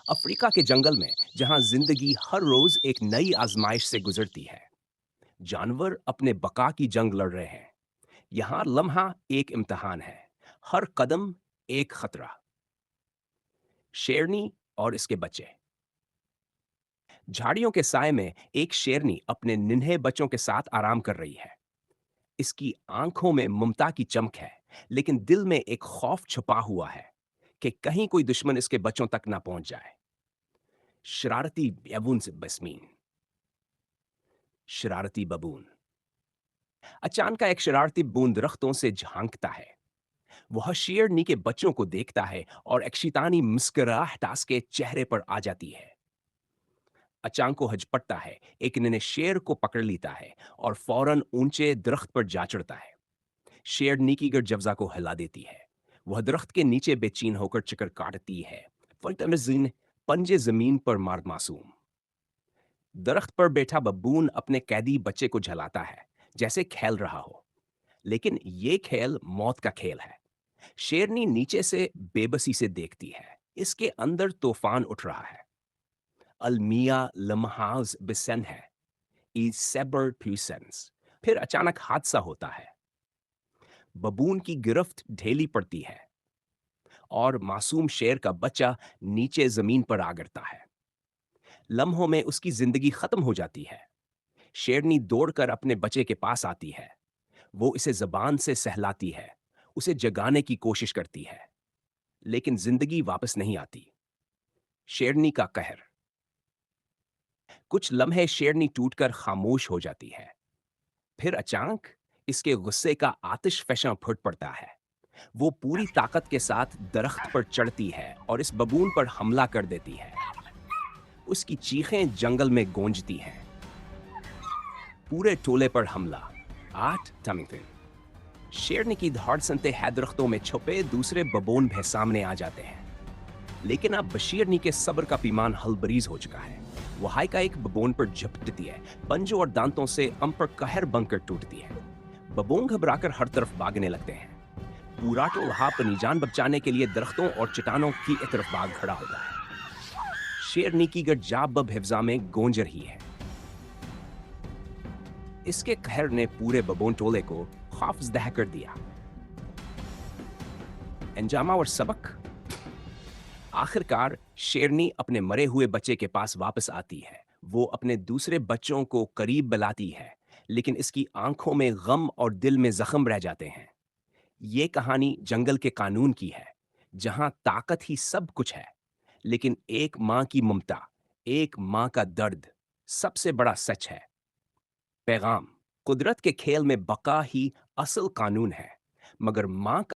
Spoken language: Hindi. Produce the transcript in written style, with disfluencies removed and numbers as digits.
अफ्रीका के जंगल में जहां जिंदगी हर रोज एक नई आजमाइश से गुजरती है, जानवर अपने बका की जंग लड़ रहे हैं। यहां लम्हा एक इम्तिहान है, हर कदम एक खतरा। शेरनी और इसके बच्चे। झाड़ियों के साय में एक शेरनी अपने निन्हे बच्चों के साथ आराम कर रही है। इसकी आंखों में ममता की चमक है, लेकिन दिल में एक खौफ छुपा हुआ है कि कहीं कोई दुश्मन इसके बच्चों तक ना पहुंच जाए। शरारती बैबून से बसमीन। शरारती बबून। अचानक एक शरारती बूंद दरख्तों से झांकता है। वह शेरनी के बच्चों को देखता है और एक शैतानी मुस्कुराहट उसके चेहरे पर आ जाती है। अचानक को हजपटता है, एक ने शेर को पकड़ लेता है और फौरन ऊंचे दरख्त पर जा चढ़ता है। शेरनी की गर्द जवजा को हिला देती है। वह दरख्त के नीचे बेचैन होकर चक्कर काटती है। फलतमजीन पंजे जमीन पर मार मासूम। दरख्त पर बैठा बब्बून अपने कैदी बच्चे को झलाता है, जैसे खेल रहा हो। लेकिन ये खेल मौत का खेल है। शेरनी नीचे से बेबसी से देखती है, इसके अंदर तूफान उठ रहा है। अलमिया लम्हाज बिसन है। ई सेबर प्यूसेंस। फिर अचानक हादसा होता है। बबून की गिरफ्त ढेली पड़ती है और मासूम शेर का बच्चा नीचे जमीन पर आ गिरता है। लम्हों में उसकी जिंदगी खत्म हो जाती है। शेरनी दौड़कर अपने बच्चे के पास आती है। वो इसे जबान से सहलाती है, उसे जगाने की कोशिश करती है, लेकिन जिंदगी वापस नहीं आती। शेरनी का कहर। कुछ लम्हे शेरनी टूटकर खामोश हो जाती है। फिर अचानक इसके गुस्से का आतिश फैशां फुट पड़ता है। वो पूरी ताकत के साथ दरख्त पर चढ़ती है और इस बबून पर हमला कर देती है। उसकी चीखें जंगल में गूंजती हैं। पूरे टोले पर हमला। आठ टमिंगटन। शेरनी की धाड़ सुनते है दरख्तों में छुपे दूसरे बबून भी सामने आ जाते हैं। लेकिन अब बशीरनी के सब्र का पैमान हलबरीज हो चुका है। वो हाई का एक बबून पर झपटती है, पंजों और दांतों से अम पर कहर बनकर टूटती है। बबून घबराकर हर तरफ भागने लगते हैं। पूरा टोला अपनी जान बचाने के लिए दरख्तों और चट्टानों की तरफ भाग खड़ा होता है। शेरनी की गर जाब हिफ्जा में गूंज रही है। इसके कहर ने पूरे बबून टोले को खौफजदा कर दिया। अंजामा और सबक। आखिरकार शेरनी अपने मरे हुए बच्चे के पास वापस आती है। वो अपने दूसरे बच्चों को करीब बुलाती है, लेकिन इसकी आंखों में गम और दिल में जख्म रह जाते हैं। ये कहानी जंगल के कानून की है, जहां ताकत ही सब कुछ है, लेकिन एक मां की ममता, एक मां का दर्द सबसे बड़ा सच है। पैगाम। कुदरत के खेल में बका ही असल कानून है, मगर मां